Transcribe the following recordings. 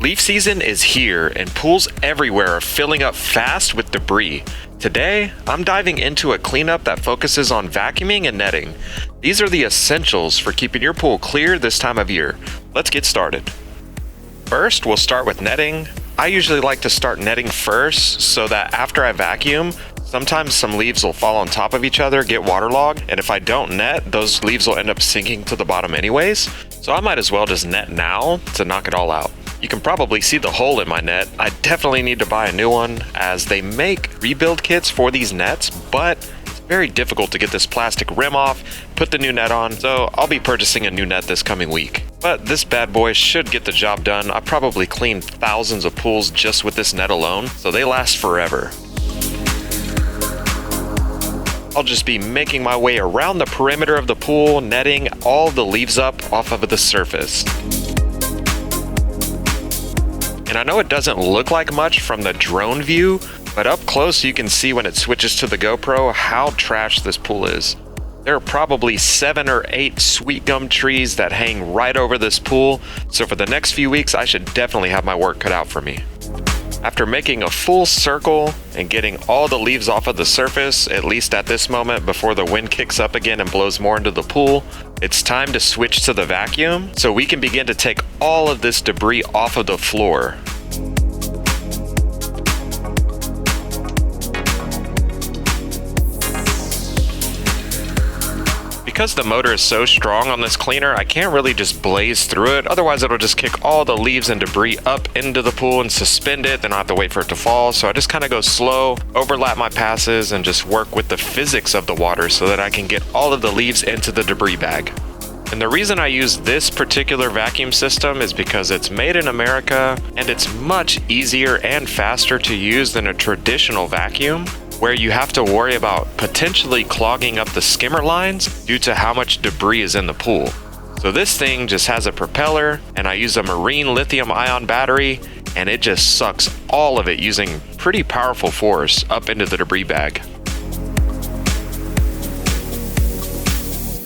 Leaf season is here and pools everywhere are filling up fast with debris. Today, I'm diving into a cleanup that focuses on vacuuming and netting. These are the essentials for keeping your pool clear this time of year. Let's get started. First, we'll start with netting. I usually like to start netting first so that after I vacuum, sometimes some leaves will fall on top of each other, get waterlogged, and if I don't net, those leaves will end up sinking to the bottom anyways. So I might as well just net now to knock it all out. You can probably see the hole in my net. I definitely need to buy a new one as they make rebuild kits for these nets, but it's very difficult to get this plastic rim off, put the new net on, so I'll be purchasing a new net this coming week. But this bad boy should get the job done. I've probably cleaned thousands of pools just with this net alone, so they last forever. I'll just be making my way around the perimeter of the pool, netting all the leaves up off of the surface. And I know it doesn't look like much from the drone view, but up close you can see when it switches to the GoPro how trash this pool is. There are probably 7 or 8 sweet gum trees that hang right over this pool, so for the next few weeks I should definitely have my work cut out for me. After making a full circle and getting all the leaves off of the surface, at least at this moment before the wind kicks up again and blows more into the pool, it's time to switch to the vacuum so we can begin to take all of this debris off of the floor. Because the motor is so strong on this cleaner, I can't really just blaze through it, otherwise it'll just kick all the leaves and debris up into the pool and suspend it, then I'll have to wait for it to fall. So I just kind of go slow, overlap my passes, and just work with the physics of the water so that I can get all of the leaves into the debris bag. And the reason I use this particular vacuum system is because it's made in America and it's much easier and faster to use than a traditional vacuum, where you have to worry about potentially clogging up the skimmer lines due to how much debris is in the pool. So this thing just has a propeller, and I use a marine lithium-ion battery, and it just sucks all of it using pretty powerful force up into the debris bag.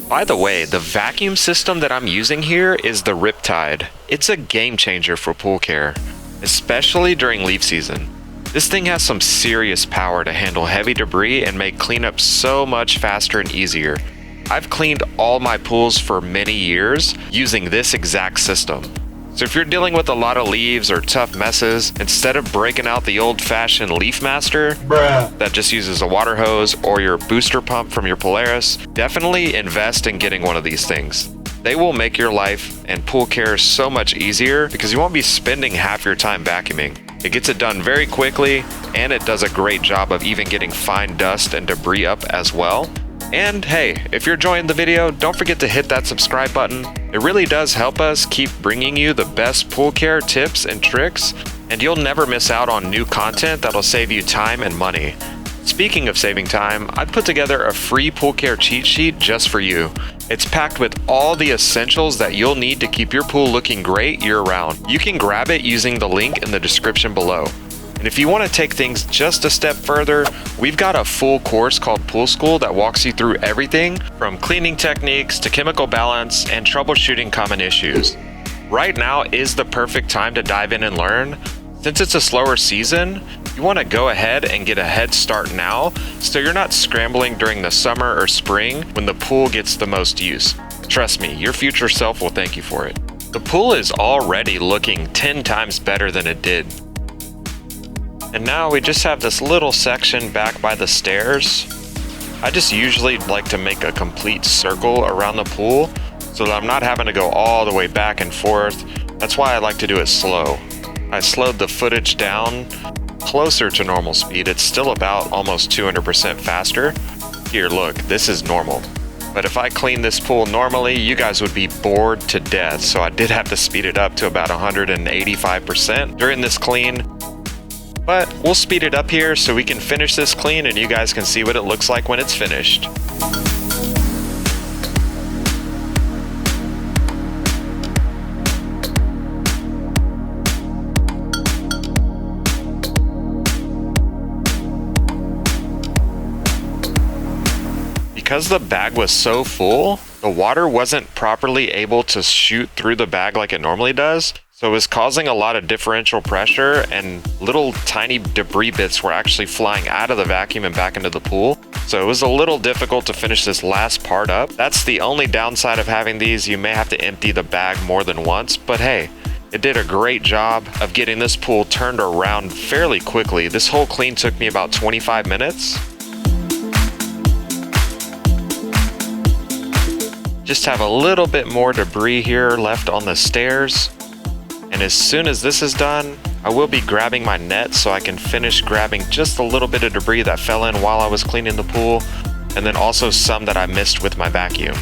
By the way, the vacuum system that I'm using here is the Riptide. It's a game changer for pool care, especially during leaf season. This thing has some serious power to handle heavy debris and make cleanup so much faster and easier. I've cleaned all my pools for many years using this exact system. So if you're dealing with a lot of leaves or tough messes, instead of breaking out the old-fashioned Leaf Master that just uses a water hose or your booster pump from your Polaris, definitely invest in getting one of these things. They will make your life and pool care so much easier because you won't be spending half your time vacuuming. It gets it done very quickly, and it does a great job of even getting fine dust and debris up as well. And hey, if you're enjoying the video, don't forget to hit that subscribe button. It really does help us keep bringing you the best pool care tips and tricks, and you'll never miss out on new content that'll save you time and money. Speaking of saving time, I've put together a free pool care cheat sheet just for you. It's packed with all the essentials that you'll need to keep your pool looking great year-round. You can grab it using the link in the description below. And if you want to take things just a step further, we've got a full course called Pool School that walks you through everything from cleaning techniques to chemical balance and troubleshooting common issues. Right now is the perfect time to dive in and learn. Since it's a slower season, you want to go ahead and get a head start now so you're not scrambling during the summer or spring when the pool gets the most use. Trust me, your future self will thank you for it. The pool is already looking 10 times better than it did. And now we just have this little section back by the stairs. I just usually like to make a complete circle around the pool so that I'm not having to go all the way back and forth. That's why I like to do it slow. I slowed the footage down closer to normal speed. It's still about almost 200% faster. Here, look, this is normal. But if I clean this pool normally, you guys would be bored to death. So I did have to speed it up to about 185% during this clean. But we'll speed it up here so we can finish this clean and you guys can see what it looks like when it's finished. Because the bag was so full, the water wasn't properly able to shoot through the bag like it normally does. So it was causing a lot of differential pressure, and little tiny debris bits were actually flying out of the vacuum and back into the pool. So it was a little difficult to finish this last part up. That's the only downside of having these. You may have to empty the bag more than once, but hey, it did a great job of getting this pool turned around fairly quickly. This whole clean took me about 25 minutes. Just have a little bit more debris here left on the stairs. And as soon as this is done, I will be grabbing my net so I can finish grabbing just a little bit of debris that fell in while I was cleaning the pool, and then also some that I missed with my vacuum.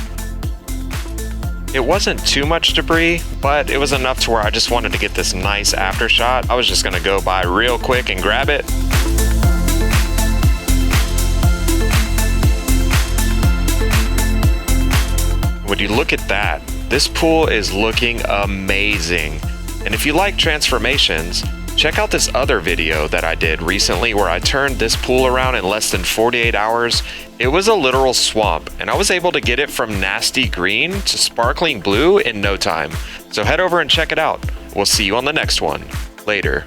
It wasn't too much debris, but it was enough to where I just wanted to get this nice after shot. I was just gonna go by real quick and grab it. When you look at that, this pool is looking amazing. And if you like transformations, check out this other video that I did recently where I turned this pool around in less than 48 hours. It was a literal swamp, and I was able to get it from nasty green to sparkling blue in no time. So head over and check it out. We'll see you on the next one. Later.